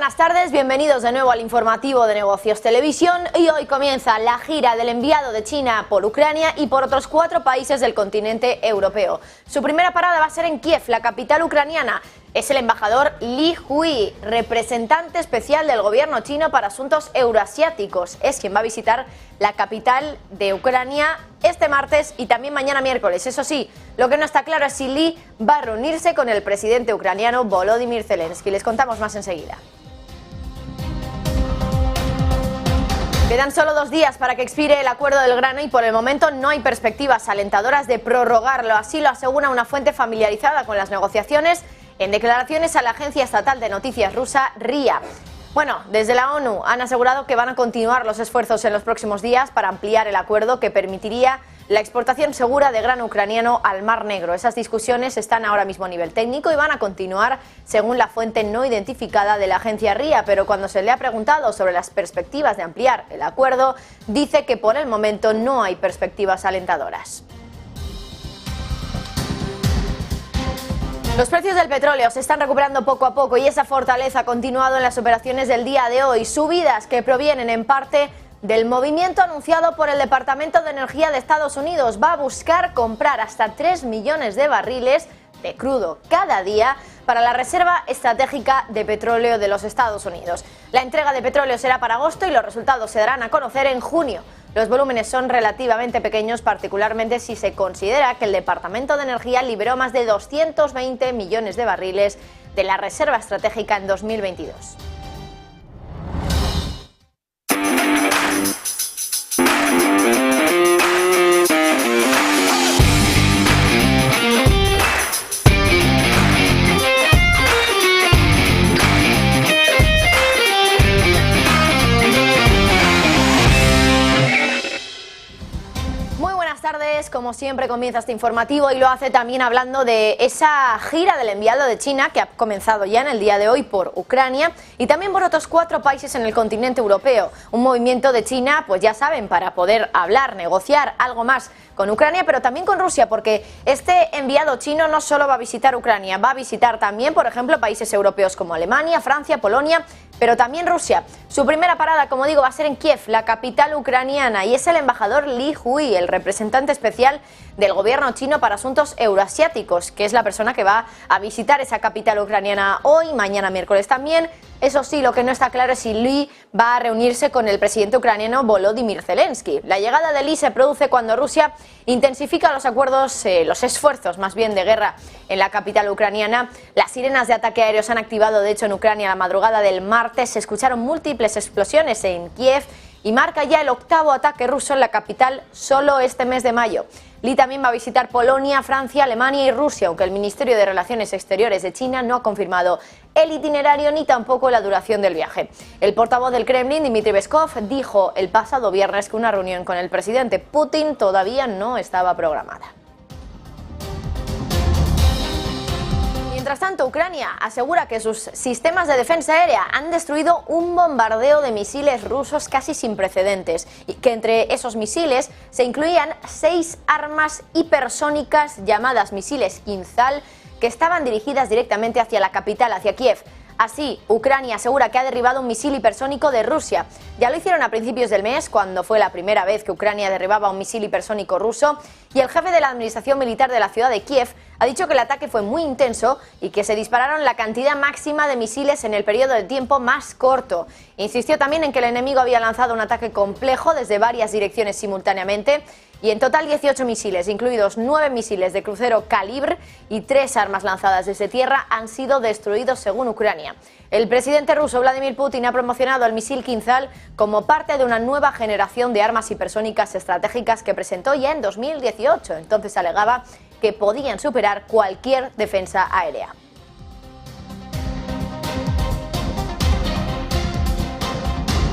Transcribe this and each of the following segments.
buenas tardes, bienvenidos de nuevo al informativo de Negocios Televisión y hoy comienza la gira del enviado de China por Ucrania y por otros 4 países del continente europeo. Su primera parada va a ser en Kiev, la capital ucraniana. Es el embajador Li Hui, representante especial del gobierno chino para asuntos euroasiáticos. Es quien va a visitar la capital de Ucrania este martes y también mañana miércoles. Eso sí, lo que no está claro es si Li va a reunirse con el presidente ucraniano Volodymyr Zelensky. Les contamos más enseguida. Quedan solo 2 días para que expire el acuerdo del grano y por el momento no hay perspectivas alentadoras de prorrogarlo. Así lo asegura una fuente familiarizada con las negociaciones en declaraciones a la agencia estatal de noticias rusa RIA. Bueno, desde la ONU han asegurado que van a continuar los esfuerzos en los próximos días para ampliar el acuerdo que permitiría la exportación segura de grano ucraniano al Mar Negro. Esas discusiones están ahora mismo a nivel técnico y van a continuar según la fuente no identificada de la agencia RIA, pero cuando se le ha preguntado sobre las perspectivas de ampliar el acuerdo, dice que por el momento no hay perspectivas alentadoras. Los precios del petróleo se están recuperando poco a poco y esa fortaleza ha continuado en las operaciones del día de hoy. Subidas que provienen en parte del movimiento anunciado por el Departamento de Energía de Estados Unidos. Va a buscar comprar hasta 3 millones de barriles de crudo cada día para la Reserva Estratégica de Petróleo de los Estados Unidos. La entrega de petróleo será para agosto y los resultados se darán a conocer en junio. Los volúmenes son relativamente pequeños, particularmente si se considera que el Departamento de Energía liberó más de 220 millones de barriles de la Reserva Estratégica en 2022. Como siempre comienza este informativo y lo hace también hablando de esa gira del enviado de China que ha comenzado ya en el día de hoy por Ucrania y también por otros 4 países en el continente europeo. Un movimiento de China, pues ya saben, para poder hablar, negociar algo más con Ucrania, pero también con Rusia, porque este enviado chino no solo va a visitar Ucrania, va a visitar también, por ejemplo, países europeos como Alemania, Francia, Polonia, pero también Rusia. Su primera parada, como digo, va a ser en Kiev, la capital ucraniana, y es el embajador Li Hui, el representante especial del gobierno chino para asuntos euroasiáticos, que es la persona que va a visitar esa capital ucraniana hoy, mañana miércoles también. Eso sí, lo que no está claro es si Li va a reunirse con el presidente ucraniano Volodymyr Zelensky. La llegada de Li se produce cuando Rusia intensifica los acuerdos, los esfuerzos más bien de guerra en la capital ucraniana. Las sirenas de ataque aéreo se han activado, de hecho, en Ucrania la madrugada del martes. Se escucharon múltiples explosiones en Kiev y marca ya el 8º ataque ruso en la capital solo este mes de mayo. Li también va a visitar Polonia, Francia, Alemania y Rusia, aunque el Ministerio de Relaciones Exteriores de China no ha confirmado el itinerario ni tampoco la duración del viaje. El portavoz del Kremlin, Dmitry Peskov, dijo el pasado viernes que una reunión con el presidente Putin todavía no estaba programada. Mientras tanto, Ucrania asegura que sus sistemas de defensa aérea han destruido un bombardeo de misiles rusos casi sin precedentes y que entre esos misiles se incluían 6 armas hipersónicas llamadas misiles Kinzhal que estaban dirigidas directamente hacia la capital, hacia Kiev. Así, Ucrania asegura que ha derribado un misil hipersónico de Rusia. Ya lo hicieron a principios del mes, cuando fue la primera vez que Ucrania derribaba un misil hipersónico ruso, y el jefe de la administración militar de la ciudad de Kiev ha dicho que el ataque fue muy intenso y que se dispararon la cantidad máxima de misiles en el periodo de tiempo más corto. Insistió también en que el enemigo había lanzado un ataque complejo desde varias direcciones simultáneamente, y en total 18 misiles, incluidos 9 misiles de crucero Kalibr y 3 armas lanzadas desde tierra, han sido destruidos según Ucrania. El presidente ruso Vladimir Putin ha promocionado el misil Kinzhal como parte de una nueva generación de armas hipersónicas estratégicas que presentó ya en 2018. Entonces alegaba que podían superar cualquier defensa aérea.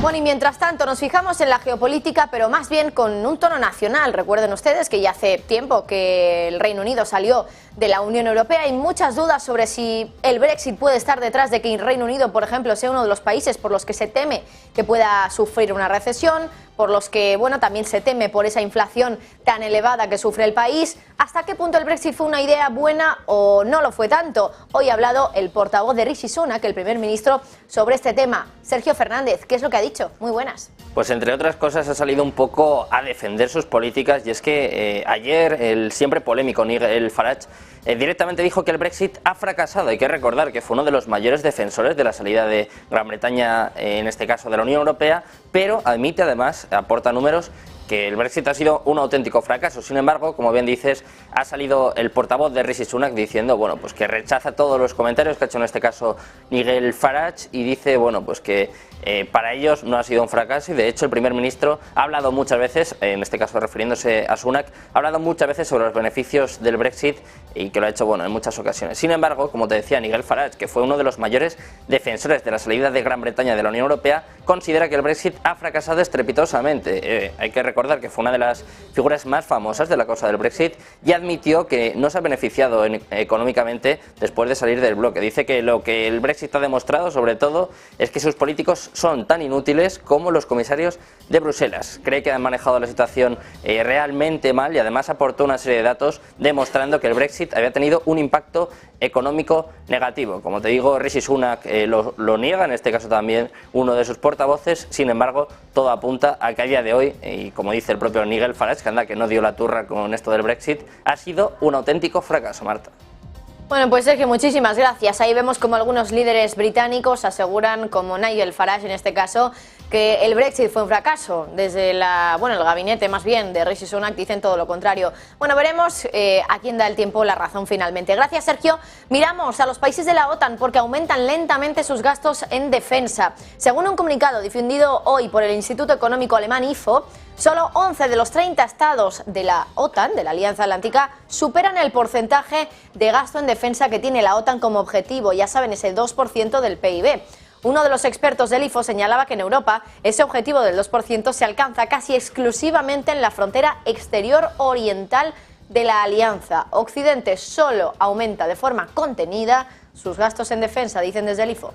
Bueno, y mientras tanto nos fijamos en la geopolítica, pero más bien con un tono nacional. Recuerden ustedes que ya hace tiempo que el Reino Unido salió de la Unión Europea. Hay muchas dudas sobre si el Brexit puede estar detrás de que el Reino Unido, por ejemplo, sea uno de los países por los que se teme que pueda sufrir una recesión, por los que, bueno, también se teme por esa inflación tan elevada que sufre el país. ¿Hasta qué punto el Brexit fue una idea buena o no lo fue tanto? Hoy ha hablado el portavoz de Rishi Sunak, el primer ministro, sobre este tema. Sergio Fernández, ¿qué es lo que ha dicho? Muy buenas. Pues entre otras cosas ha salido un poco a defender sus políticas, y es que ayer el siempre polémico Nigel Farage directamente dijo que el Brexit ha fracasado. Hay que recordar que fue uno de los mayores defensores de la salida de Gran Bretaña, en este caso de la Unión Europea, pero admite además, aporta números, que el Brexit ha sido un auténtico fracaso. Sin embargo, como bien dices, ha salido el portavoz de Rishi Sunak diciendo, bueno, pues que rechaza todos los comentarios que ha hecho en este caso Nigel Farage, y dice, bueno, pues que para ellos no ha sido un fracaso, y de hecho el primer ministro ha hablado muchas veces, en este caso refiriéndose a Sunak, ha hablado muchas veces sobre los beneficios del Brexit, y que lo ha hecho, bueno, en muchas ocasiones. Sin embargo, como te decía, Nigel Farage, que fue uno de los mayores defensores de la salida de Gran Bretaña de la Unión Europea, considera que el Brexit ha fracasado estrepitosamente. Hay que recordar que fue una de las figuras más famosas de la causa del Brexit, y admitió que no se ha beneficiado económicamente después de salir del bloque. Dice que lo que el Brexit ha demostrado, sobre todo, es que sus políticos son tan inútiles como los comisarios de Bruselas. Cree que han manejado la situación realmente mal, y además aportó una serie de datos demostrando que el Brexit había tenido un impacto económico negativo. Como te digo, Rishi Sunak lo niega, en este caso también uno de sus portavoces. Sin embargo, todo apunta a que a día de hoy, y como dice el propio Nigel Farage, que anda que no dio la turra con esto del Brexit, ha sido un auténtico fracaso, Marta. Bueno, pues Sergio, muchísimas gracias. Ahí vemos como algunos líderes británicos aseguran, como Nigel Farage en este caso, que el Brexit fue un fracaso. Desde el gabinete más bien de Rishi Sunak dicen todo lo contrario. Bueno, veremos a quién da el tiempo la razón finalmente. Gracias, Sergio. Miramos a los países de la OTAN porque aumentan lentamente sus gastos en defensa. Según un comunicado difundido hoy por el Instituto Económico Alemán IFO, solo 11 de los 30 estados de la OTAN, de la Alianza Atlántica, superan el porcentaje de gasto en defensa que tiene la OTAN como objetivo. Ya saben, es el 2% del PIB. Uno de los expertos del IFO señalaba que en Europa ese objetivo del 2% se alcanza casi exclusivamente en la frontera exterior oriental de la Alianza. Occidente solo aumenta de forma contenida sus gastos en defensa, dicen desde el IFO.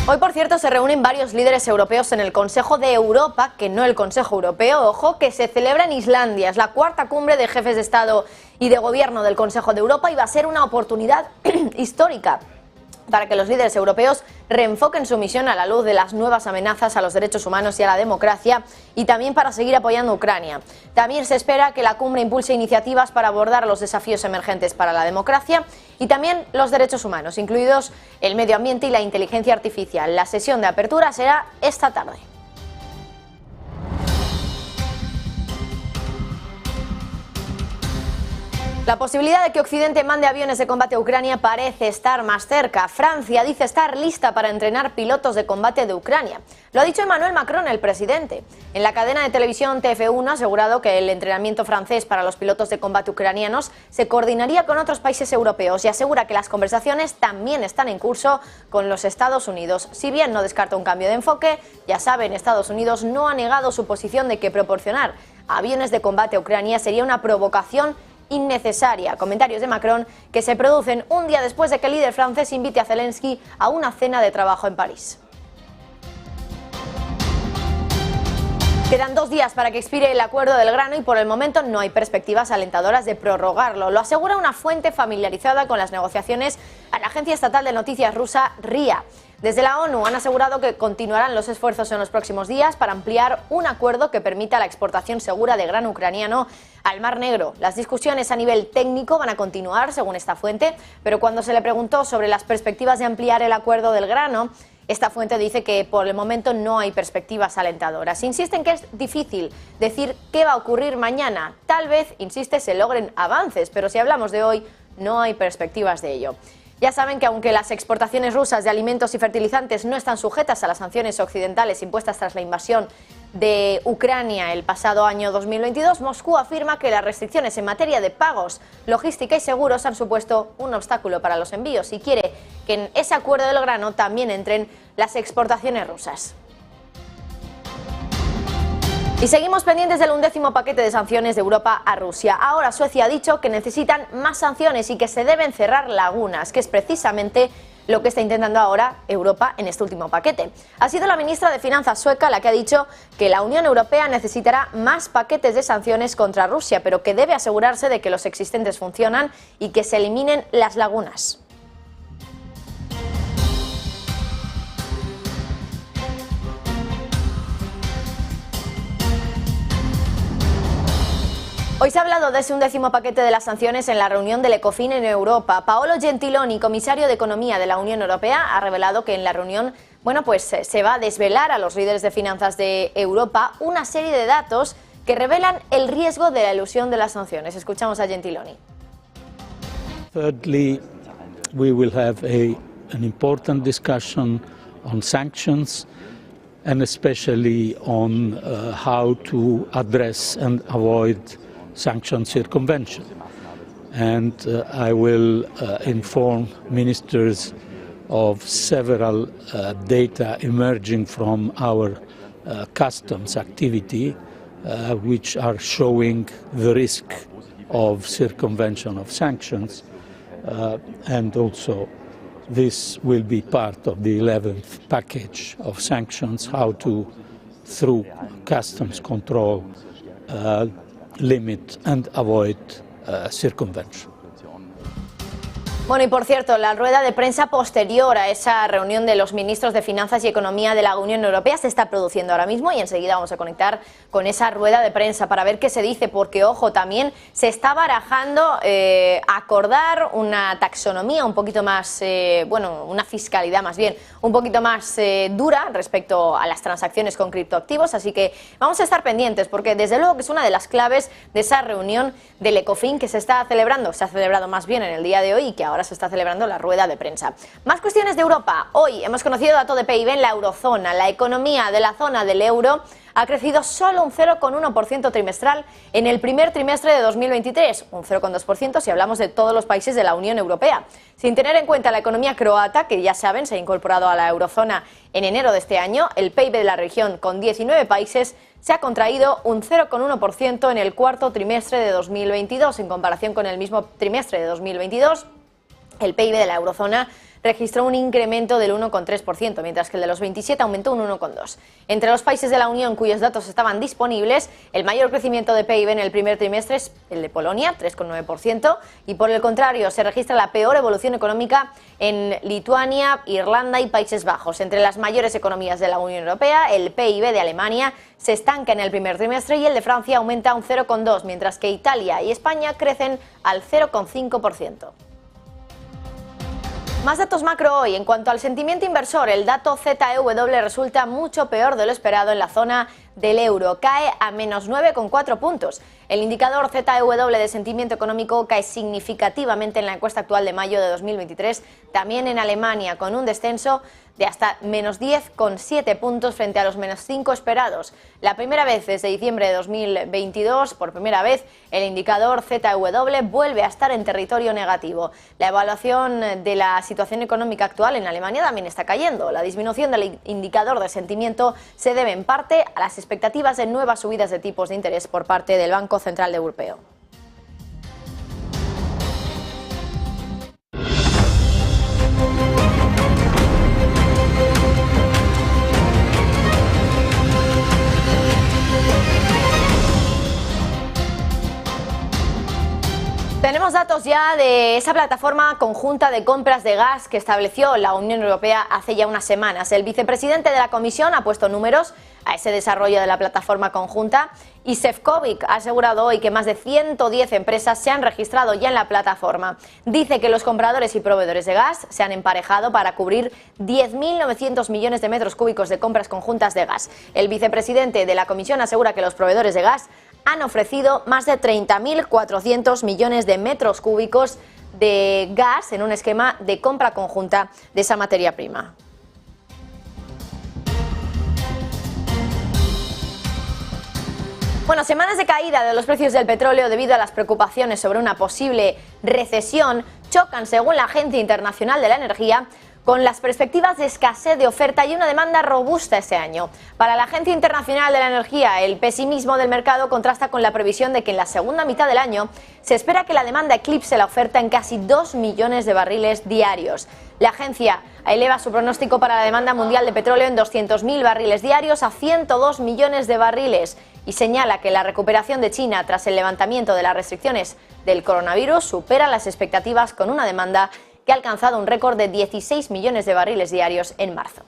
Hoy, por cierto, se reúnen varios líderes europeos en el Consejo de Europa, que no el Consejo Europeo, ojo, que se celebra en Islandia. Es la cuarta cumbre de jefes de Estado y de Gobierno del Consejo de Europa, y va a ser una oportunidad histórica para que los líderes europeos reenfoquen su misión a la luz de las nuevas amenazas a los derechos humanos y a la democracia, y también para seguir apoyando a Ucrania. También se espera que la cumbre impulse iniciativas para abordar los desafíos emergentes para la democracia y también los derechos humanos, incluidos el medio ambiente y la inteligencia artificial. La sesión de apertura será esta tarde. La posibilidad de que Occidente mande aviones de combate a Ucrania parece estar más cerca. Francia dice estar lista para entrenar pilotos de combate de Ucrania. Lo ha dicho Emmanuel Macron, el presidente. En la cadena de televisión TF1 ha asegurado que el entrenamiento francés para los pilotos de combate ucranianos se coordinaría con otros países europeos, y asegura que las conversaciones también están en curso con los Estados Unidos. Si bien no descarta un cambio de enfoque, ya saben, Estados Unidos no ha negado su posición de que proporcionar aviones de combate a Ucrania sería una provocación innecesaria. Comentarios de Macron que se producen un día después de que el líder francés invite a Zelensky a una cena de trabajo en París. Quedan 2 días para que expire el acuerdo del grano y por el momento no hay perspectivas alentadoras de prorrogarlo. Lo asegura una fuente familiarizada con las negociaciones a la agencia estatal de noticias rusa RIA. Desde la ONU han asegurado que continuarán los esfuerzos en los próximos días para ampliar un acuerdo que permita la exportación segura de grano ucraniano al Mar Negro. Las discusiones a nivel técnico van a continuar, según esta fuente, pero cuando se le preguntó sobre las perspectivas de ampliar el acuerdo del grano, esta fuente dice que por el momento no hay perspectivas alentadoras. Insisten que es difícil decir qué va a ocurrir mañana. Tal vez, insiste, se logren avances, pero si hablamos de hoy, no hay perspectivas de ello. Ya saben que aunque las exportaciones rusas de alimentos y fertilizantes no están sujetas a las sanciones occidentales impuestas tras la invasión de Ucrania el pasado año 2022, Moscú afirma que las restricciones en materia de pagos, logística y seguros han supuesto un obstáculo para los envíos y quiere que en ese acuerdo del grano también entren las exportaciones rusas. Y seguimos pendientes del 11º paquete de sanciones de Europa a Rusia. Ahora Suecia ha dicho que necesitan más sanciones y que se deben cerrar lagunas, que es precisamente lo que está intentando ahora Europa en este último paquete. Ha sido la ministra de Finanzas sueca la que ha dicho que la Unión Europea necesitará más paquetes de sanciones contra Rusia, pero que debe asegurarse de que los existentes funcionan y que se eliminen las lagunas. Hoy se ha hablado de ese 11º paquete de las sanciones en la reunión del Ecofin en Europa. Paolo Gentiloni, comisario de Economía de la Unión Europea, ha revelado que en la reunión, se va a desvelar a los líderes de finanzas de Europa una serie de datos que revelan el riesgo de la elusión de las sanciones. Escuchamos a Gentiloni. Thirdly, we will have an important discussion on sanctions and especially on how to address and avoid sanction circumvention. And I will inform ministers of several data emerging from our customs activity which are showing the risk of circumvention of sanctions and also this will be part of the 11th package of sanctions, how to, through customs control, limit and avoid circumvention. Bueno, y por cierto, la rueda de prensa posterior a esa reunión de los ministros de Finanzas y Economía de la Unión Europea se está produciendo ahora mismo y enseguida vamos a conectar con esa rueda de prensa para ver qué se dice, porque, ojo, también se está barajando acordar una taxonomía un poquito más, una fiscalidad más bien, un poquito más dura respecto a las transacciones con criptoactivos, así que vamos a estar pendientes porque desde luego que es una de las claves de esa reunión del Ecofin que se ha celebrado más bien en el día de hoy y que ahora se está celebrando la rueda de prensa. Más cuestiones de Europa. Hoy hemos conocido dato de PIB en la eurozona. La economía de la zona del euro ha crecido solo un 0,1% trimestral en el primer trimestre de 2023, un 0,2% si hablamos de todos los países de la Unión Europea. Sin tener en cuenta la economía croata, que ya saben se ha incorporado a la eurozona en enero de este año, el PIB de la región con 19 países se ha contraído un 0,1% en el cuarto trimestre de 2022. En comparación con el mismo trimestre de 2022, el PIB de la eurozona registró un incremento del 1,3%, mientras que el de los 27 aumentó un 1,2%. Entre los países de la Unión cuyos datos estaban disponibles, el mayor crecimiento de PIB en el primer trimestre es el de Polonia, 3,9%, y por el contrario se registra la peor evolución económica en Lituania, Irlanda y Países Bajos. Entre las mayores economías de la Unión Europea, el PIB de Alemania se estanca en el primer trimestre y el de Francia aumenta un 0,2%, mientras que Italia y España crecen al 0,5%. Más datos macro hoy. En cuanto al sentimiento inversor, el dato ZEW resulta mucho peor de lo esperado en la zona del euro. Cae a menos 9,4 puntos. El indicador ZEW de sentimiento económico cae significativamente en la encuesta actual de mayo de 2023, también en Alemania, con un descenso de hasta menos 10,7 puntos frente a los menos 5 esperados. La primera vez desde diciembre de 2022, por primera vez, el indicador ZEW vuelve a estar en territorio negativo. La evaluación de la situación económica actual en Alemania también está cayendo. La disminución del indicador de sentimiento se debe en parte a las expectativas de nuevas subidas de tipos de interés por parte del Banco Central Europeo. Tenemos datos ya de esa plataforma conjunta de compras de gas que estableció la Unión Europea hace ya unas semanas. El vicepresidente de la Comisión ha puesto números a ese desarrollo de la plataforma conjunta y Šefčovič ha asegurado hoy que más de 110 empresas se han registrado ya en la plataforma. Dice que los compradores y proveedores de gas se han emparejado para cubrir 10.900 millones de metros cúbicos de compras conjuntas de gas. El vicepresidente de la Comisión asegura que los proveedores de gas han ofrecido más de 30.400 millones de metros cúbicos de gas en un esquema de compra conjunta de esa materia prima. Bueno, semanas de caída de los precios del petróleo debido a las preocupaciones sobre una posible recesión chocan, según la Agencia Internacional de la Energía, con las perspectivas de escasez de oferta y una demanda robusta este año. Para la Agencia Internacional de la Energía, el pesimismo del mercado contrasta con la previsión de que en la segunda mitad del año se espera que la demanda eclipse la oferta en casi 2 millones de barriles diarios. La agencia eleva su pronóstico para la demanda mundial de petróleo en 200.000 barriles diarios a 102 millones de barriles y señala que la recuperación de China tras el levantamiento de las restricciones del coronavirus supera las expectativas con una demanda que ha alcanzado un récord de 16 millones de barriles diarios en marzo.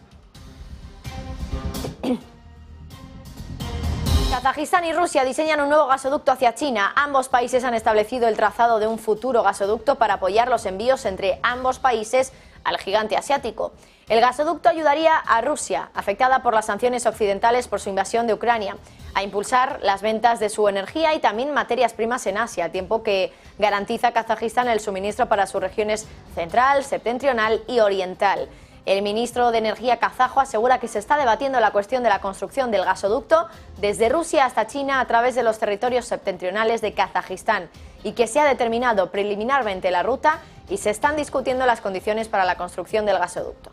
Kazajistán y Rusia diseñan un nuevo gasoducto hacia China. Ambos países han establecido el trazado de un futuro gasoducto para apoyar los envíos entre ambos países al gigante asiático. El gasoducto ayudaría a Rusia, afectada por las sanciones occidentales por su invasión de Ucrania, a impulsar las ventas de su energía y también materias primas en Asia, al tiempo que garantiza a Kazajistán el suministro para sus regiones central, septentrional y oriental. El ministro de Energía kazajo asegura que se está debatiendo la cuestión de la construcción del gasoducto desde Rusia hasta China a través de los territorios septentrionales de Kazajistán y que se ha determinado preliminarmente la ruta y se están discutiendo las condiciones para la construcción del gasoducto.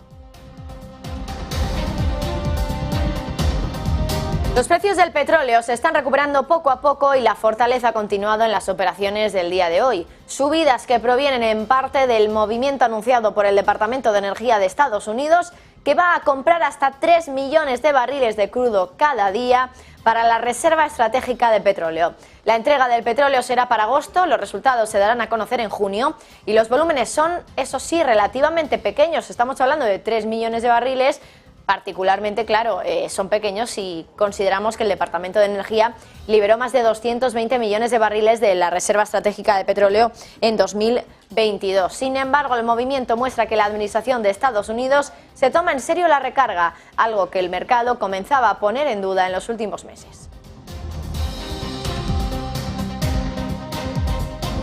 Los precios del petróleo se están recuperando poco a poco y la fortaleza ha continuado en las operaciones del día de hoy. Subidas que provienen en parte del movimiento anunciado por el Departamento de Energía de Estados Unidos, que va a comprar hasta 3 millones de barriles de crudo cada día para la reserva estratégica de petróleo. La entrega del petróleo será para agosto, los resultados se darán a conocer en junio y los volúmenes son, eso sí, relativamente pequeños. Estamos hablando de 3 millones de barriles. Particularmente, claro, son pequeños si consideramos que el Departamento de Energía liberó más de 220 millones de barriles de la Reserva Estratégica de Petróleo en 2022. Sin embargo, el movimiento muestra que la Administración de Estados Unidos se toma en serio la recarga, algo que el mercado comenzaba a poner en duda en los últimos meses.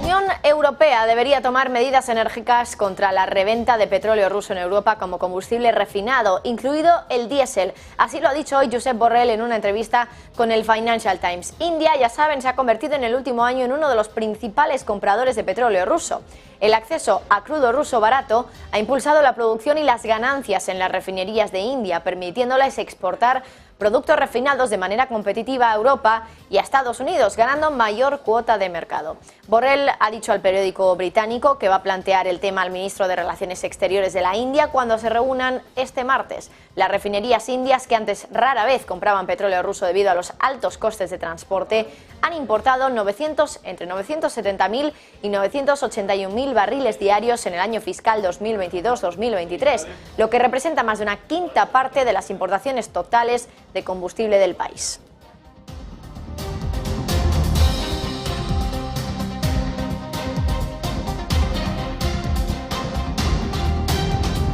La Unión Europea debería tomar medidas enérgicas contra la reventa de petróleo ruso en Europa como combustible refinado, incluido el diésel. Así lo ha dicho hoy Josep Borrell en una entrevista con el Financial Times. India, ya saben, se ha convertido en el último año en uno de los principales compradores de petróleo ruso. El acceso a crudo ruso barato ha impulsado la producción y las ganancias en las refinerías de India, permitiéndoles exportar productos refinados de manera competitiva a Europa y a Estados Unidos, ganando mayor cuota de mercado. Borrell ha dicho al periódico británico que va a plantear el tema al ministro de Relaciones Exteriores de la India cuando se reúnan este martes. Las refinerías indias, que antes rara vez compraban petróleo ruso debido a los altos costes de transporte, han importado entre 970.000 y 981.000 barriles diarios en el año fiscal 2022-2023, lo que representa más de una quinta parte de las importaciones totales de combustible del país.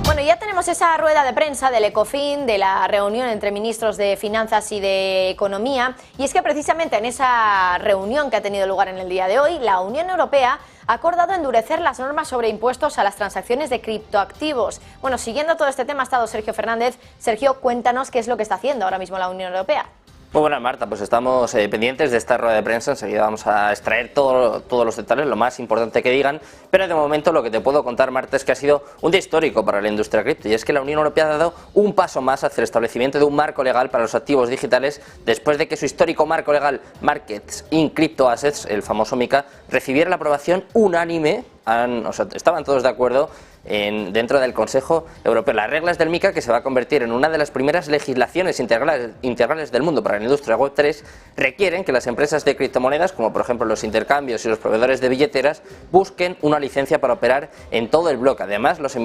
Bueno, ya tenemos esa rueda de prensa del Ecofin, de la reunión entre ministros de Finanzas y de Economía, y es que precisamente en esa reunión que ha tenido lugar en el día de hoy, la Unión Europea ha acordado endurecer las normas sobre impuestos a las transacciones de criptoactivos. Bueno, siguiendo todo este tema ha estado Sergio Fernández. Sergio, cuéntanos qué es lo que está haciendo ahora mismo la Unión Europea. Muy buenas, Marta, pues estamos pendientes de esta rueda de prensa. Enseguida vamos a extraer todos los detalles, lo más importante que digan, pero de momento lo que te puedo contar, Marta, es que ha sido un día histórico para la industria cripto, y es que la Unión Europea ha dado un paso más hacia el establecimiento de un marco legal para los activos digitales después de que su histórico marco legal Markets in Crypto Assets, el famoso MiCA, recibiera la aprobación unánime. Estaban todos de acuerdo dentro del Consejo Europeo. Las reglas del MiCA, que se va a convertir en una de las primeras legislaciones integrales del mundo para la industria Web3, requieren que las empresas de criptomonedas, como por ejemplo los intercambios y los proveedores de billeteras, busquen una licencia para operar en todo el bloque. Además, los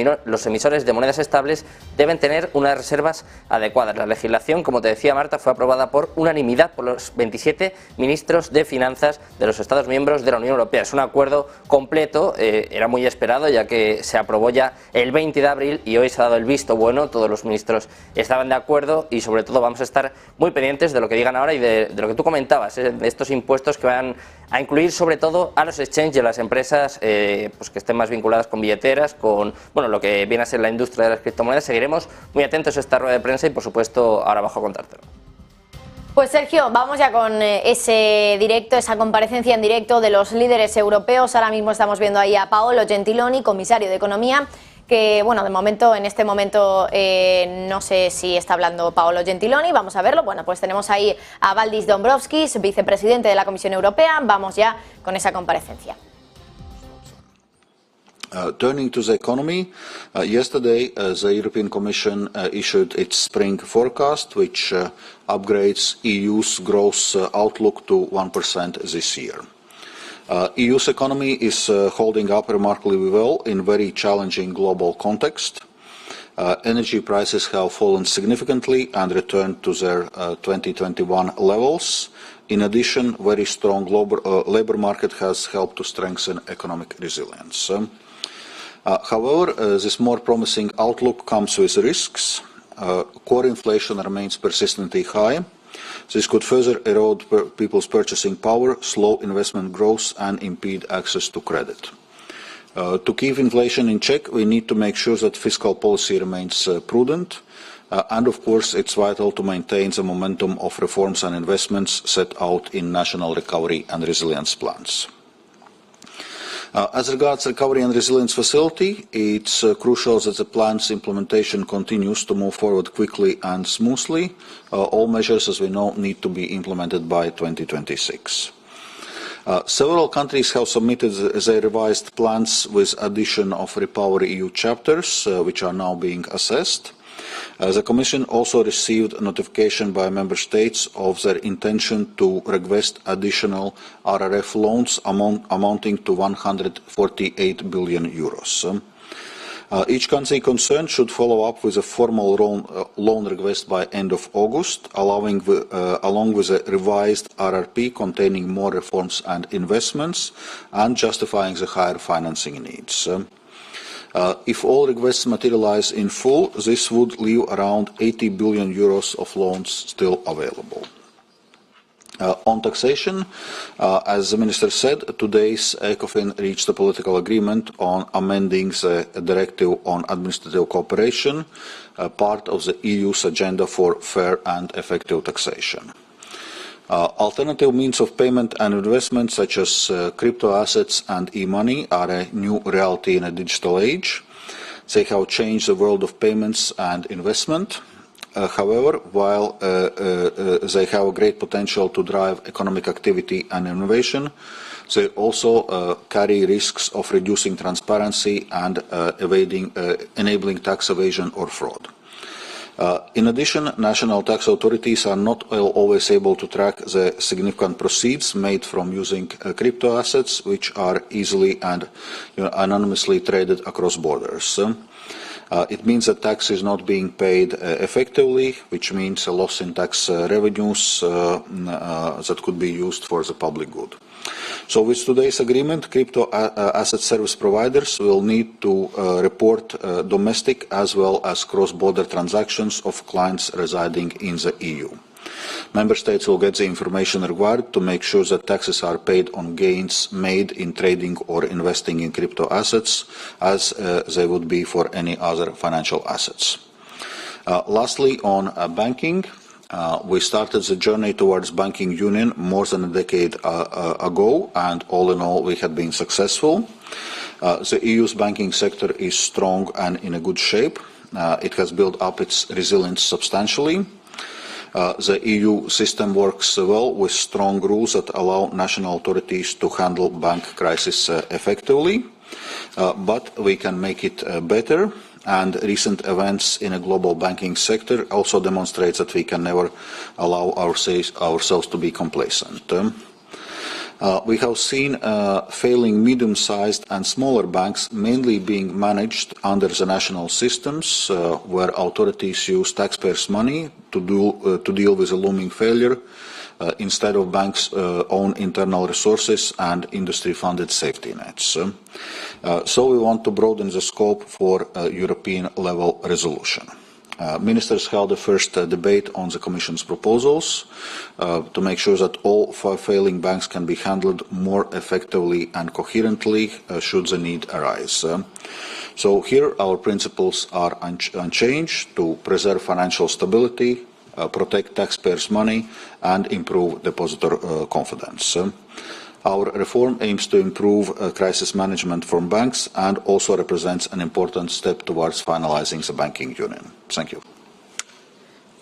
emisores de monedas estables deben tener unas reservas adecuadas. La legislación, como te decía, Marta, fue aprobada por unanimidad por los 27 ministros de Finanzas de los Estados miembros de la Unión Europea. Es un acuerdo completo, era muy esperado, ya que se aprobó ya el 20 de abril y hoy se ha dado el visto bueno. Todos los ministros estaban de acuerdo y sobre todo vamos a estar muy pendientes de lo que digan ahora y de lo que tú comentabas, de estos impuestos que van a incluir sobre todo a los exchanges y a las empresas pues que estén más vinculadas con billeteras, con lo que viene a ser la industria de las criptomonedas. Seguiremos muy atentos a esta rueda de prensa y por supuesto ahora bajo a contártelo. Pues Sergio, vamos ya con ese directo, esa comparecencia en directo de los líderes europeos. Ahora mismo estamos viendo ahí a Paolo Gentiloni, comisario de Economía, que, bueno, de momento, en este momento, no sé si está hablando Paolo Gentiloni, vamos a verlo. Bueno, pues tenemos ahí a Valdis Dombrovskis, vicepresidente de la Comisión Europea. Vamos ya con esa comparecencia. Turning to the economy, yesterday the European Commission issued its spring forecast, which upgrades EU's growth outlook to 1% this year. EU's economy is holding up remarkably well in very challenging global context. Energy prices have fallen significantly and returned to their 2021 levels. In addition, very strong global labor market has helped to strengthen economic resilience. However, this more promising outlook comes with risks. Core inflation remains persistently high. This could further erode people's purchasing power, slow investment growth, and impede access to credit. To keep inflation in check, we need to make sure that fiscal policy remains prudent. And of course, it's vital to maintain the momentum of reforms and investments set out in national recovery and resilience plans. As regards the Recovery and Resilience Facility, it's crucial that the plan's implementation continues to move forward quickly and smoothly. All measures, as we know, need to be implemented by 2026. Several countries have submitted their revised plans with addition of Repower EU chapters, which are now being assessed. The Commission also received notification by Member States of their intention to request additional RRF loans amounting to 148 billion euros. Each country concerned should follow up with a formal loan request by end of August, along with a revised RRP containing more reforms and investments and justifying the higher financing needs. If all requests materialize in full, this would leave around 80 billion euros of loans still available. On taxation, as the Minister said, today's ECOFIN reached a political agreement on amending the Directive on Administrative Cooperation, part of the EU's agenda for fair and effective taxation. Alternative means of payment and investment, such as crypto assets and e-money, are a new reality in a digital age. They have changed the world of payments and investment. However, while they have a great potential to drive economic activity and innovation, they also carry risks of reducing transparency and enabling tax evasion or fraud. In addition, national tax authorities are not always able to track the significant proceeds made from using crypto assets, which are easily and anonymously traded across borders. It means that tax is not being paid effectively, which means a loss in tax revenues that could be used for the public good. So with today's agreement, crypto asset service providers will need to report domestic as well as cross-border transactions of clients residing in the EU. Member States will get the information required to make sure that taxes are paid on gains made in trading or investing in crypto assets, as they would be for any other financial assets. Lastly, on banking, we started the journey towards banking union more than a decade ago, and all in all, we have been successful. The EU's banking sector is strong and in a good shape. It has built up its resilience substantially. The EU system works well with strong rules that allow national authorities to handle bank crisis effectively, but we can make it better. And recent events in a global banking sector also demonstrate that we can never allow ourselves to be complacent. We have seen failing medium-sized and smaller banks mainly being managed under the national systems, where authorities use taxpayers' money to deal with a looming failure instead of banks' own internal resources and industry-funded safety nets. So we want to broaden the scope for European-level resolution. Ministers held the first debate on the Commission's proposals to make sure that all failing banks can be handled more effectively and coherently should the need arise. So here our principles are unchanged: to preserve financial stability, protect taxpayers' money, and improve depositor confidence. Our reform aims to improve crisis management from banks and also represents an important step towards finalizing the banking union. Thank you.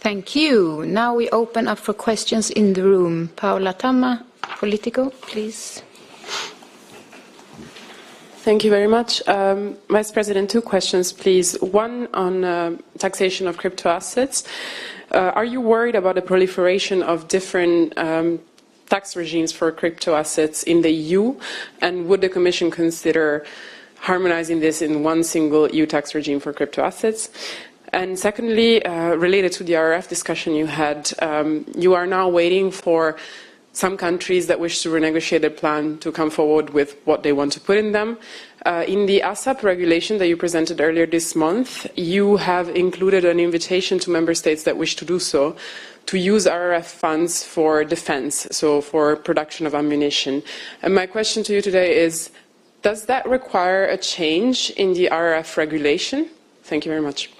Thank you. Now we open up for questions in the room. Paula Tamma, Politico, please. Thank you very much. Vice President, 2 questions, please. One on taxation of crypto assets. Are you worried about the proliferation of different tax regimes for crypto assets in the EU? And would the Commission consider harmonizing this in one single EU tax regime for crypto assets? And secondly, related to the RRF discussion you had, you are now waiting for some countries that wish to renegotiate their plan to come forward with what they want to put in them. In the ASAP regulation that you presented earlier this month, you have included an invitation to member states that wish to do so to use RRF funds for defense, so for production of ammunition. And my question to you today is, does that require a change in the RRF regulation? Thank you very much.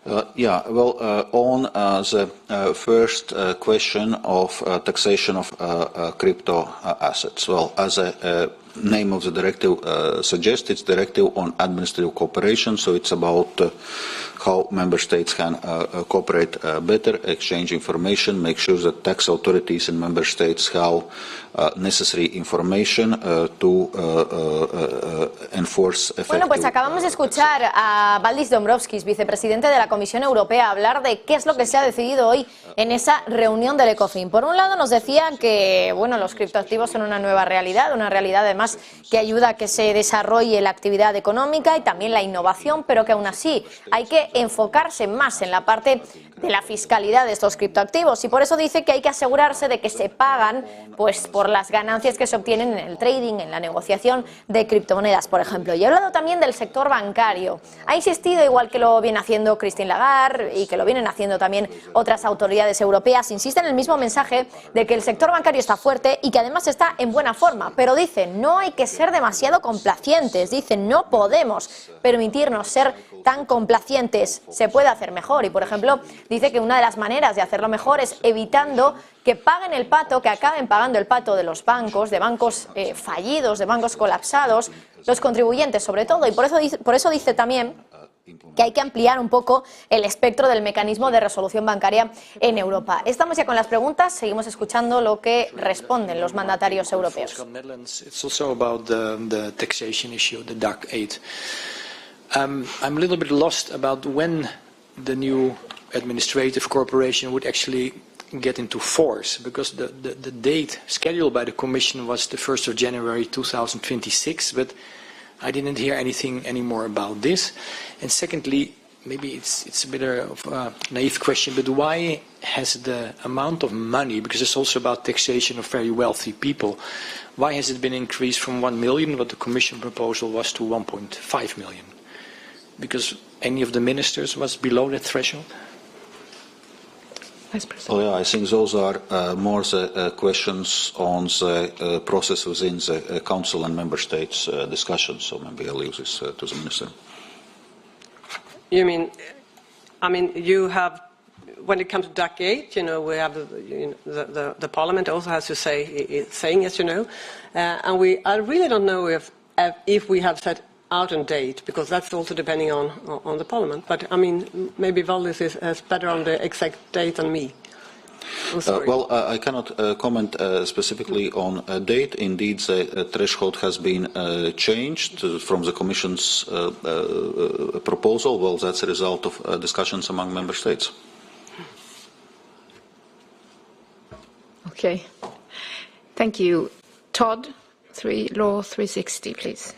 On the first question of taxation of crypto assets, as the name of the directive suggests, it's directive on administrative cooperation, so it's about how member states can cooperate better, exchange information, make sure that tax authorities in member states have necessary information to enforce effective. Bueno, pues acabamos de escuchar a Valdis Dombrovskis, vicepresidente de la Comisión Europea, hablar de qué es lo que se ha decidido hoy en esa reunión del ECOFIN. Por un lado nos decían que bueno, los criptoactivos son una nueva realidad, además que ayuda a que se desarrolle la actividad económica y también la innovación, pero que aún así hay que enfocarse más en la parte de la fiscalidad de estos criptoactivos y por eso dice que hay que asegurarse de que se pagan pues por las ganancias que se obtienen en el trading, en la negociación de criptomonedas, por ejemplo. Y ha hablado también del sector bancario. Ha insistido, igual que lo viene haciendo Christine Lagarde y que lo vienen haciendo también otras autoridades europeas, insiste en el mismo mensaje de que el sector bancario está fuerte y que además está en buena forma, pero dice, no hay que ser demasiado complacientes, dice, no podemos permitirnos ser tan complacientes, se puede hacer mejor y, por ejemplo, dice que una de las maneras de hacerlo mejor es evitando que paguen el pato, que acaben pagando el pato de los bancos, de bancos fallidos, de bancos colapsados, los contribuyentes sobre todo, y por eso dice también que hay que ampliar un poco el espectro del mecanismo de resolución bancaria en Europa. Estamos ya con las preguntas, seguimos escuchando lo que responden los mandatarios europeos. I'm a little bit lost about when the new administrative corporation would actually get into force, because the date scheduled by the Commission was the 1st of January 2026, but I didn't hear anything anymore about this. And secondly, maybe it's a bit of a naive question, but why has the amount of money, because it's also about taxation of very wealthy people, why has it been increased from 1 million, what the Commission proposal was, to 1.5 million? Because any of the ministers was below that threshold? I think those are more the questions on the process within the Council and Member States discussion, so maybe I'll leave this to the Minister. You have, when it comes to DAC 8, we have the Parliament also has to say, as you know, and I really don't know if we have set out a date, because that's also depending on the Parliament. But maybe Valdis is better on the exact date than me. I cannot comment specifically on a date. Indeed, the threshold has been changed from the Commission's proposal. Well, that's a result of discussions among Member States. Okay. Thank you. Todd, Law 360, please.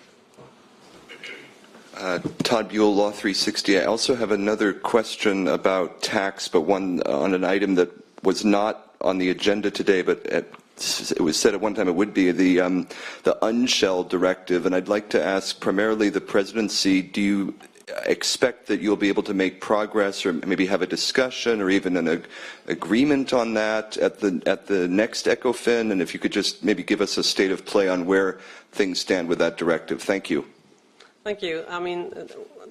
Todd Buell, Law 360. I also have another question about tax, but one on an item that was not on the agenda today, but it was said at one time it would be, the Unshell Directive. And I'd like to ask primarily the Presidency, do you expect that you'll be able to make progress or maybe have a discussion or even an agreement on that at the next ECOFIN? And if you could just maybe give us a state of play on where things stand with that directive. Thank you. Thank you. I mean,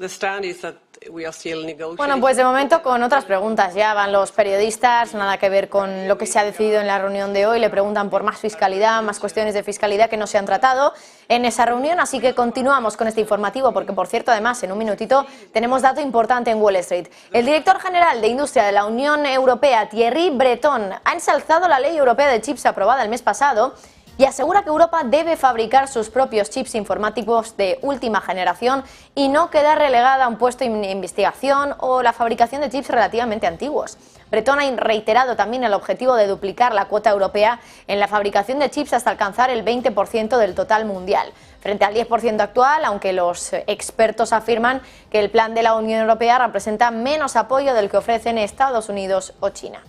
the stand is that we are still negotiating. Bueno, pues de momento con otras preguntas. Ya van los periodistas, nada que ver con lo que se ha decidido en la reunión de hoy. Le preguntan por más fiscalidad, más cuestiones de fiscalidad que no se han tratado en esa reunión. Así que continuamos con este informativo porque, por cierto, además, en un minutito tenemos dato importante en Wall Street. El director general de Industria de la Unión Europea, Thierry Breton, ha ensalzado la ley europea de chips aprobada el mes pasado y asegura que Europa debe fabricar sus propios chips informáticos de última generación y no quedar relegada a un puesto en investigación o la fabricación de chips relativamente antiguos. Breton ha reiterado también el objetivo de duplicar la cuota europea en la fabricación de chips hasta alcanzar el 20% del total mundial, frente al 10% actual, aunque los expertos afirman que el plan de la Unión Europea representa menos apoyo del que ofrecen Estados Unidos o China.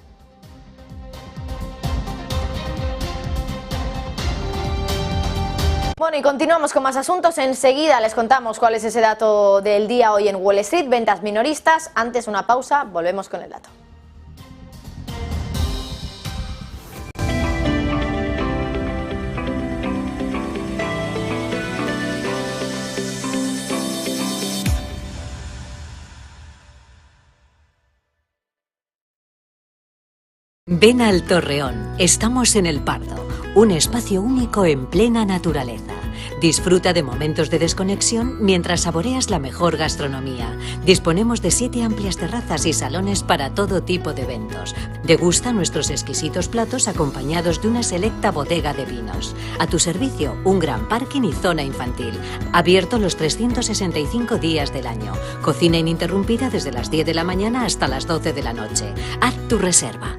Bueno, y continuamos con más asuntos. Enseguida les contamos cuál es ese dato del día hoy en Wall Street, ventas minoristas. Antes una pausa, volvemos con el dato. Ven al Torreón, estamos en El Pardo, un espacio único en plena naturaleza. Disfruta de momentos de desconexión mientras saboreas la mejor gastronomía. Disponemos de 7 amplias terrazas y salones para todo tipo de eventos. Degusta nuestros exquisitos platos acompañados de una selecta bodega de vinos. A tu servicio, un gran parking y zona infantil. Abierto los 365 días del año. Cocina ininterrumpida desde las 10 de la mañana hasta las 12 de la noche. Haz tu reserva.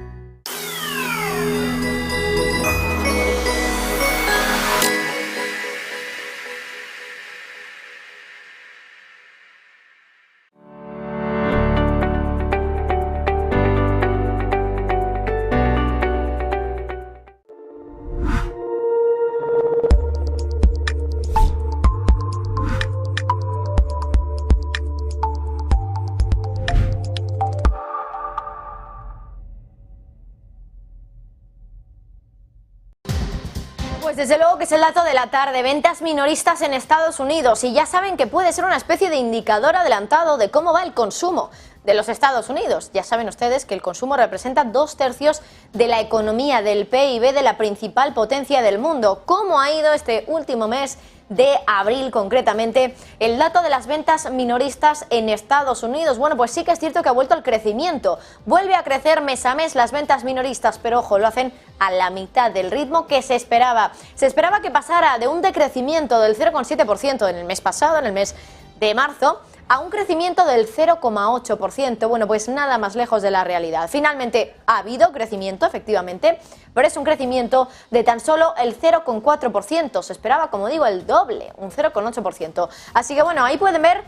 Pues desde luego que es el dato de la tarde, ventas minoristas en Estados Unidos, y ya saben que puede ser una especie de indicador adelantado de cómo va el consumo de los Estados Unidos. Ya saben ustedes que el consumo representa 2/3 de la economía, del PIB de la principal potencia del mundo. ¿Cómo ha ido este último mes de abril concretamente el dato de las ventas minoristas en Estados Unidos? Bueno, pues sí que es cierto que ha vuelto al crecimiento. Vuelve a crecer mes a mes las ventas minoristas, pero ojo, lo hacen a la mitad del ritmo que se esperaba. Se esperaba que pasara de un decrecimiento del 0,7% en el mes pasado, en el mes de marzo, a un crecimiento del 0,8%. Bueno, pues nada más lejos de la realidad. Finalmente ha habido crecimiento, efectivamente, pero es un crecimiento de tan solo el 0,4%. Se esperaba, como digo, el doble, un 0,8%. Así que bueno, ahí pueden ver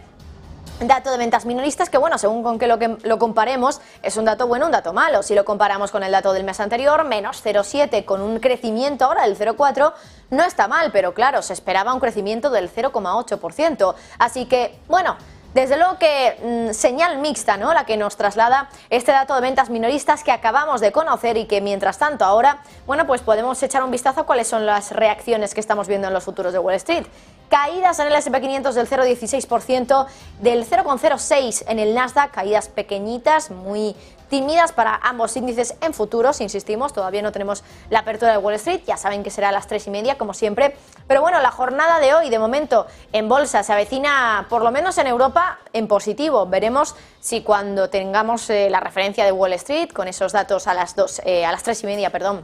dato de ventas minoristas que, bueno, según con que lo comparemos, es un dato bueno, un dato malo. Si lo comparamos con el dato del mes anterior, menos 0,7, con un crecimiento ahora del 0,4, no está mal, pero claro, se esperaba un crecimiento del 0,8%. Así que, bueno, desde luego que señal mixta, ¿no?, la que nos traslada este dato de ventas minoristas que acabamos de conocer y que mientras tanto ahora, bueno, pues podemos echar un vistazo a cuáles son las reacciones que estamos viendo en los futuros de Wall Street. Caídas en el S&P 500 del 0,16%, del 0,06% en el Nasdaq, caídas pequeñitas, muy tímidas para ambos índices en futuros, insistimos, todavía no tenemos la apertura de Wall Street, ya saben que será a las 3:30 como siempre, pero bueno, la jornada de hoy de momento en bolsa se avecina, por lo menos en Europa, en positivo. Veremos si cuando tengamos la referencia de Wall Street con esos datos a las 3:30,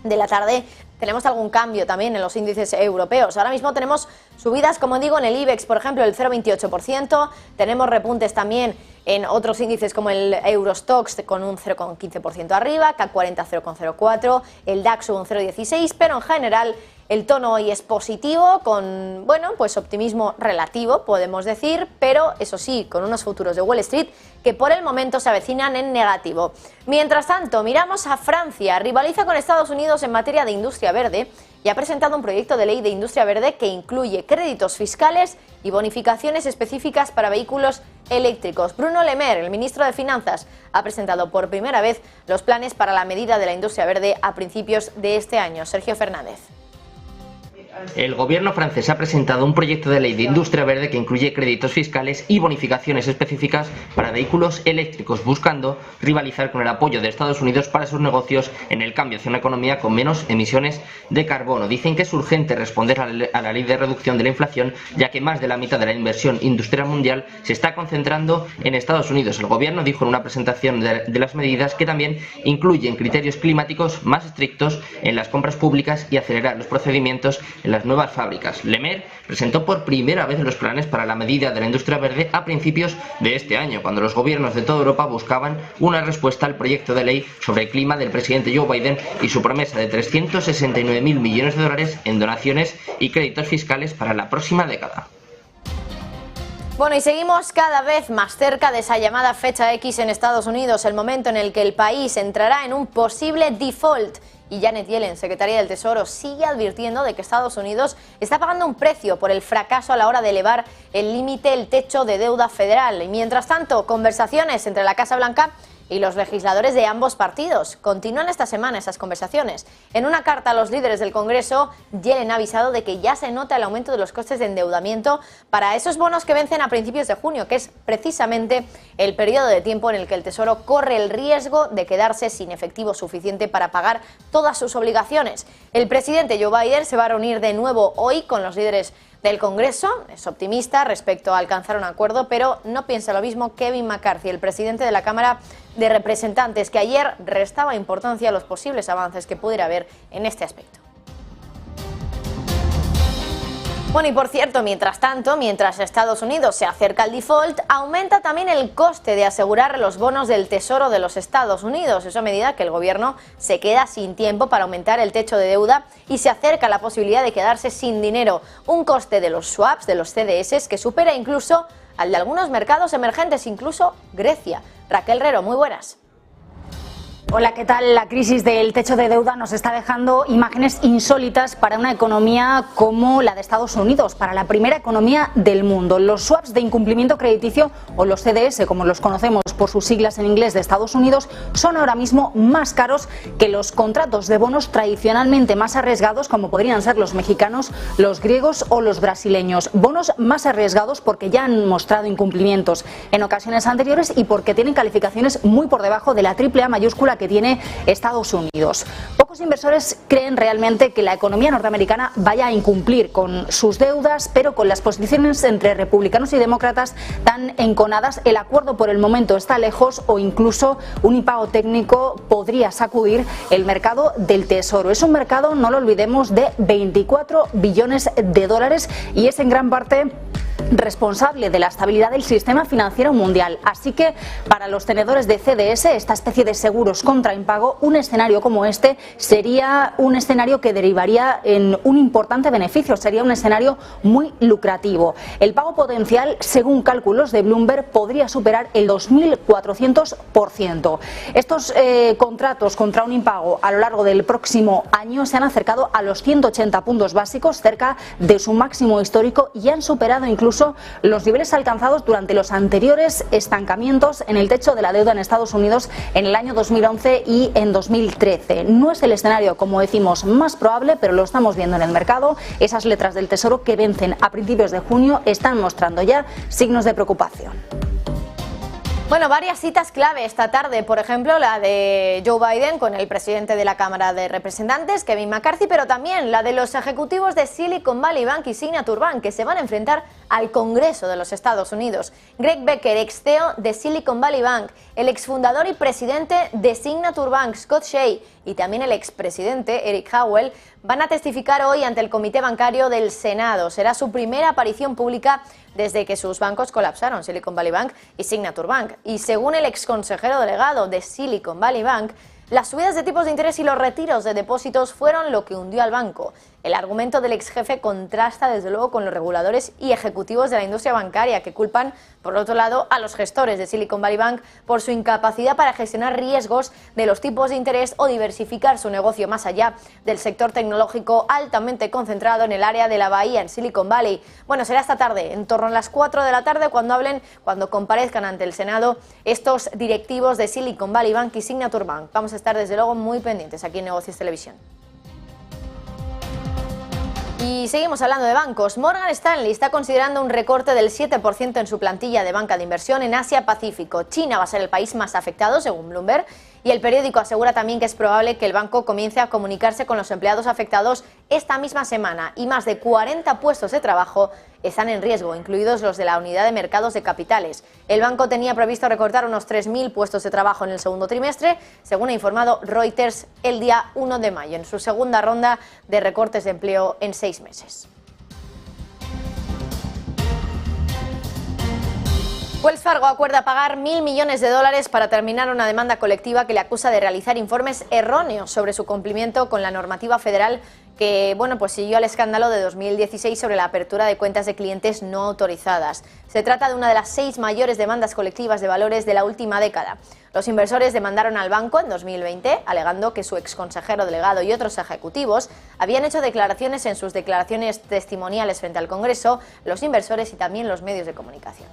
de la tarde, tenemos algún cambio también en los índices europeos. Ahora mismo tenemos subidas, como digo, en el IBEX, por ejemplo, el 0,28%. Tenemos repuntes también en otros índices como el Eurostoxx con un 0,15% arriba, CAC 40 0,04%, el DAX un 0,16%, pero en general el tono hoy es positivo, con, bueno, pues optimismo relativo, podemos decir, pero eso sí, con unos futuros de Wall Street que por el momento se avecinan en negativo. Mientras tanto, miramos a Francia, rivaliza con Estados Unidos en materia de industria verde y ha presentado un proyecto de ley de industria verde que incluye créditos fiscales y bonificaciones específicas para vehículos eléctricos. Bruno Le Maire, el ministro de Finanzas, ha presentado por primera vez los planes para la medida de la industria verde a principios de este año. Sergio Fernández. El gobierno francés ha presentado un proyecto de ley de industria verde que incluye créditos fiscales y bonificaciones específicas para vehículos eléctricos, buscando rivalizar con el apoyo de Estados Unidos para sus negocios en el cambio hacia una economía con menos emisiones de carbono. Dicen que es urgente responder a la ley de reducción de la inflación, ya que más de la mitad de la inversión industrial mundial se está concentrando en Estados Unidos. El gobierno dijo en una presentación de las medidas que también incluyen criterios climáticos más estrictos en las compras públicas y acelerar los procedimientos en las nuevas fábricas. Le Maire presentó por primera vez los planes para la medida de la industria verde a principios de este año, cuando los gobiernos de toda Europa buscaban una respuesta al proyecto de ley sobre el clima del presidente Joe Biden y su promesa de 369.000 millones de dólares en donaciones y créditos fiscales para la próxima década. Bueno, y seguimos cada vez más cerca de esa llamada fecha X en Estados Unidos, el momento en el que el país entrará en un posible default. Y Janet Yellen, secretaria del Tesoro, sigue advirtiendo de que Estados Unidos está pagando un precio por el fracaso a la hora de elevar el límite, el techo de deuda federal. Y mientras tanto, conversaciones entre la Casa Blanca y los legisladores de ambos partidos. Continúan esta semana esas conversaciones. En una carta a los líderes del Congreso, Yellen ha avisado de que ya se nota el aumento de los costes de endeudamiento para esos bonos que vencen a principios de junio, que es precisamente el periodo de tiempo en el que el Tesoro corre el riesgo de quedarse sin efectivo suficiente para pagar todas sus obligaciones. El presidente Joe Biden se va a reunir de nuevo hoy con los líderes del Congreso. Es optimista respecto a alcanzar un acuerdo, pero no piensa lo mismo Kevin McCarthy, el presidente de la Cámara de Representantes, que ayer restaba importancia a los posibles avances que pudiera haber en este aspecto. Bueno, y por cierto, mientras tanto, mientras Estados Unidos se acerca al default, aumenta también el coste de asegurar los bonos del Tesoro de los Estados Unidos. Eso a medida que el gobierno se queda sin tiempo para aumentar el techo de deuda y se acerca la posibilidad de quedarse sin dinero. Un coste de los swaps, de los CDS, que supera incluso al de algunos mercados emergentes, incluso Grecia. Raquel Rero, muy buenas. Hola, ¿qué tal? La crisis del techo de deuda nos está dejando imágenes insólitas para una economía como la de Estados Unidos, para la primera economía del mundo. Los swaps de incumplimiento crediticio, o los CDS, como los conocemos por sus siglas en inglés, de Estados Unidos, son ahora mismo más caros que los contratos de bonos tradicionalmente más arriesgados, como podrían ser los mexicanos, los griegos o los brasileños. Bonos más arriesgados porque ya han mostrado incumplimientos en ocasiones anteriores y porque tienen calificaciones muy por debajo de la AAA mayúscula que tiene Estados Unidos. Pocos inversores creen realmente que la economía norteamericana vaya a incumplir con sus deudas, pero con las posiciones entre republicanos y demócratas tan enconadas, el acuerdo por el momento está lejos, o incluso un impago técnico podría sacudir el mercado del Tesoro. Es un mercado, no lo olvidemos, de 24 billones de dólares y es en gran parte responsable de la estabilidad del sistema financiero mundial. Así que para los tenedores de CDS, esta especie de seguros contra impago, un escenario como este sería un escenario que derivaría en un importante beneficio, sería un escenario muy lucrativo. El pago potencial, según cálculos de Bloomberg, podría superar el 2.400%. Estos contratos contra un impago a lo largo del próximo año se han acercado a los 180 puntos básicos, cerca de su máximo histórico, y han superado incluso los niveles alcanzados durante los anteriores estancamientos en el techo de la deuda en Estados Unidos en el año 2011 y en 2013. No es el escenario, como decimos, más probable, pero lo estamos viendo en el mercado. Esas letras del Tesoro que vencen a principios de junio están mostrando ya signos de preocupación. Bueno, varias citas clave esta tarde, por ejemplo, la de Joe Biden con el presidente de la Cámara de Representantes, Kevin McCarthy, pero también la de los ejecutivos de Silicon Valley Bank y Signature Bank, que se van a enfrentar al Congreso de los Estados Unidos. Greg Becker, ex CEO de Silicon Valley Bank, el exfundador y presidente de Signature Bank, Scott Shea, y también el expresidente Eric Howell, van a testificar hoy ante el Comité Bancario del Senado. Será su primera aparición pública desde que sus bancos colapsaron, Silicon Valley Bank y Signature Bank. Y según el exconsejero delegado de Silicon Valley Bank, las subidas de tipos de interés y los retiros de depósitos fueron lo que hundió al banco. El argumento del ex jefe contrasta desde luego con los reguladores y ejecutivos de la industria bancaria, que culpan, por otro lado, a los gestores de Silicon Valley Bank por su incapacidad para gestionar riesgos de los tipos de interés o diversificar su negocio más allá del sector tecnológico altamente concentrado en el área de la bahía, en Silicon Valley. Bueno, será esta tarde, en torno a las 4 de la tarde, cuando comparezcan ante el Senado estos directivos de Silicon Valley Bank y Signature Bank. Vamos a estar desde luego muy pendientes aquí en Negocios Televisión. Y seguimos hablando de bancos. Morgan Stanley está considerando un recorte del 7% en su plantilla de banca de inversión en Asia-Pacífico. China va a ser el país más afectado, según Bloomberg, y el periódico asegura también que es probable que el banco comience a comunicarse con los empleados afectados esta misma semana, y más de 40 puestos de trabajo están en riesgo, incluidos los de la unidad de mercados de capitales. El banco tenía previsto recortar unos 3.000 puestos de trabajo en el segundo trimestre, según ha informado Reuters el día 1 de mayo, en su segunda ronda de recortes de empleo en 6 meses. Wells Fargo acuerda pagar $1.000 millones para terminar una demanda colectiva que le acusa de realizar informes erróneos sobre su cumplimiento con la normativa federal que siguió al escándalo de 2016 sobre la apertura de cuentas de clientes no autorizadas. Se trata de una de las 6 mayores demandas colectivas de valores de la última década. Los inversores demandaron al banco en 2020, alegando que su exconsejero delegado y otros ejecutivos habían hecho declaraciones en sus declaraciones testimoniales frente al Congreso, los inversores y también los medios de comunicación.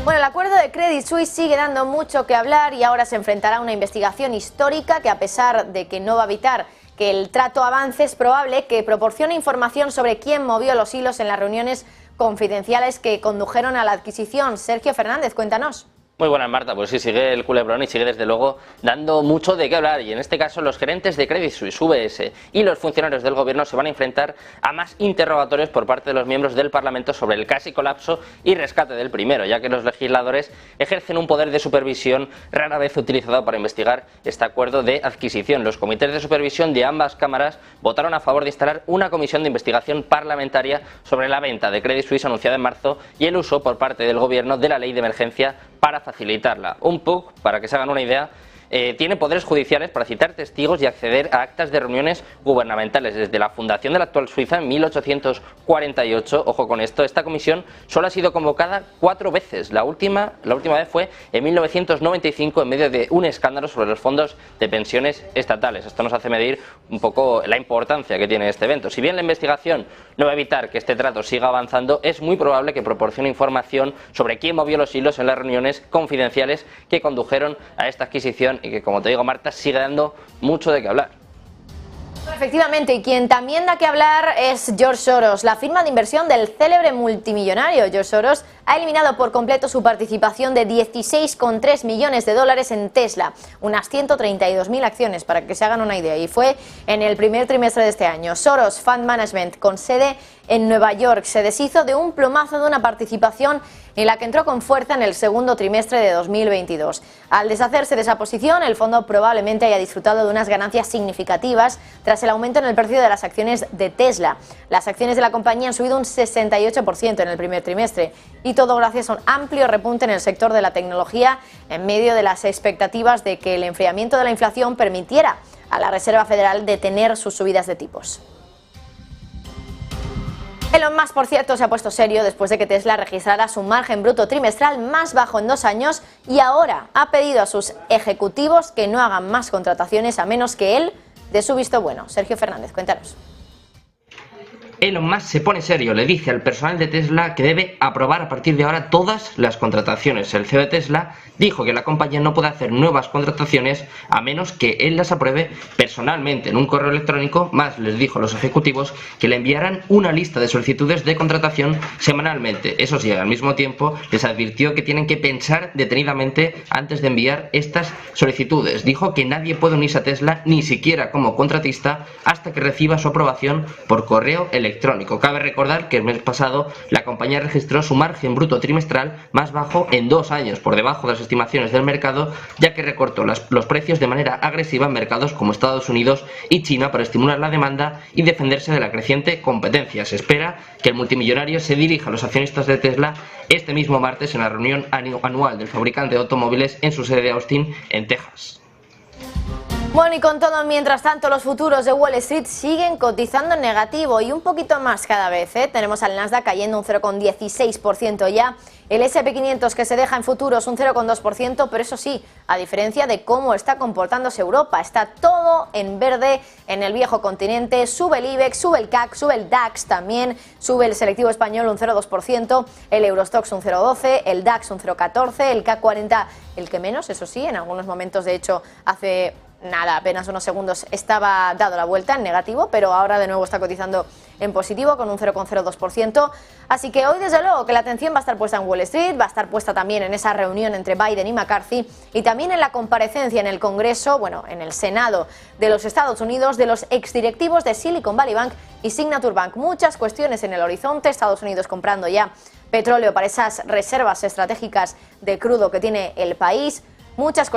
Bueno, el acuerdo de Credit Suisse sigue dando mucho que hablar y ahora se enfrentará a una investigación histórica que, a pesar de que no va a evitar que el trato avance, es probable que proporcione información sobre quién movió los hilos en las reuniones confidenciales que condujeron a la adquisición. Sergio Fernández, cuéntanos. Muy buenas, Marta. Pues sí, sigue el culebrón y sigue desde luego dando mucho de qué hablar. Y en este caso los gerentes de Credit Suisse, UBS y los funcionarios del gobierno se van a enfrentar a más interrogatorios por parte de los miembros del Parlamento sobre el casi colapso y rescate del primero, ya que los legisladores ejercen un poder de supervisión rara vez utilizado para investigar este acuerdo de adquisición. Los comités de supervisión de ambas cámaras votaron a favor de instalar una comisión de investigación parlamentaria sobre la venta de Credit Suisse anunciada en marzo y el uso por parte del gobierno de la ley de emergencia para facilitarla. Un PUC, para que se hagan una idea, tiene poderes judiciales para citar testigos y acceder a actas de reuniones gubernamentales. Desde la fundación de la actual Suiza en 1848, ojo con esto, esta comisión solo ha sido convocada 4 veces. La última vez fue en 1995 en medio de un escándalo sobre los fondos de pensiones estatales. Esto nos hace medir un poco la importancia que tiene este evento. Si bien la investigación no va a evitar que este trato siga avanzando, es muy probable que proporcione información sobre quién movió los hilos en las reuniones confidenciales que condujeron a esta adquisición y que, como te digo, Marta, sigue dando mucho de qué hablar. Efectivamente, y quien también da que hablar es George Soros. La firma de inversión del célebre multimillonario George Soros ha eliminado por completo su participación de $16,3 millones en Tesla, unas 132.000 acciones, para que se hagan una idea, y fue en el primer trimestre de este año. Soros Fund Management, con sede en Nueva York, se deshizo de un plumazo de una participación en la que entró con fuerza en el segundo trimestre de 2022. Al deshacerse de esa posición, el fondo probablemente haya disfrutado de unas ganancias significativas tras el aumento en el precio de las acciones de Tesla. Las acciones de la compañía han subido un 68% en el primer trimestre, y todo gracias a un amplio repunte en el sector de la tecnología en medio de las expectativas de que el enfriamiento de la inflación permitiera a la Reserva Federal detener sus subidas de tipos. Elon Musk, por cierto, se ha puesto serio después de que Tesla registrara su margen bruto trimestral más bajo en 2 años y ahora ha pedido a sus ejecutivos que no hagan más contrataciones a menos que él dé su visto bueno. Sergio Fernández, cuéntanos. Elon Musk se pone serio, le dice al personal de Tesla que debe aprobar a partir de ahora todas las contrataciones. El CEO de Tesla dijo que la compañía no puede hacer nuevas contrataciones a menos que él las apruebe personalmente en un correo electrónico. Más les dijo a los ejecutivos que le enviarán una lista de solicitudes de contratación semanalmente. Eso sí, al mismo tiempo les advirtió que tienen que pensar detenidamente antes de enviar estas solicitudes. Dijo que nadie puede unirse a Tesla, ni siquiera como contratista, hasta que reciba su aprobación por correo electrónico. Cabe recordar que el mes pasado la compañía registró su margen bruto trimestral más bajo en 2 años, por debajo de las estimaciones del mercado, ya que recortó los precios de manera agresiva en mercados como Estados Unidos y China para estimular la demanda y defenderse de la creciente competencia. Se espera que el multimillonario se dirija a los accionistas de Tesla este mismo martes en la reunión anual del fabricante de automóviles en su sede de Austin, en Texas. Bueno, y con todo, mientras tanto, los futuros de Wall Street siguen cotizando en negativo y un poquito más cada vez, ¿eh? Tenemos al Nasdaq cayendo un 0,16% ya, el S&P 500 que se deja en futuros un 0,2%, pero eso sí, a diferencia de cómo está comportándose Europa, está todo en verde en el viejo continente. Sube el IBEX, sube el CAC, sube el DAX también, sube el selectivo español un 0,2%, el Eurostoxx un 0,12%, el DAX un 0,14%, el CAC 40 el que menos, eso sí, en algunos momentos de hecho hace nada, apenas unos segundos estaba dado la vuelta en negativo, pero ahora de nuevo está cotizando en positivo con un 0,02%. Así que hoy desde luego que la atención va a estar puesta en Wall Street, va a estar puesta también en esa reunión entre Biden y McCarthy y también en la comparecencia en el Congreso, bueno, en el Senado de los Estados Unidos de los exdirectivos de Silicon Valley Bank y Signature Bank. Muchas cuestiones en el horizonte, Estados Unidos comprando ya petróleo para esas reservas estratégicas de crudo que tiene el país, muchas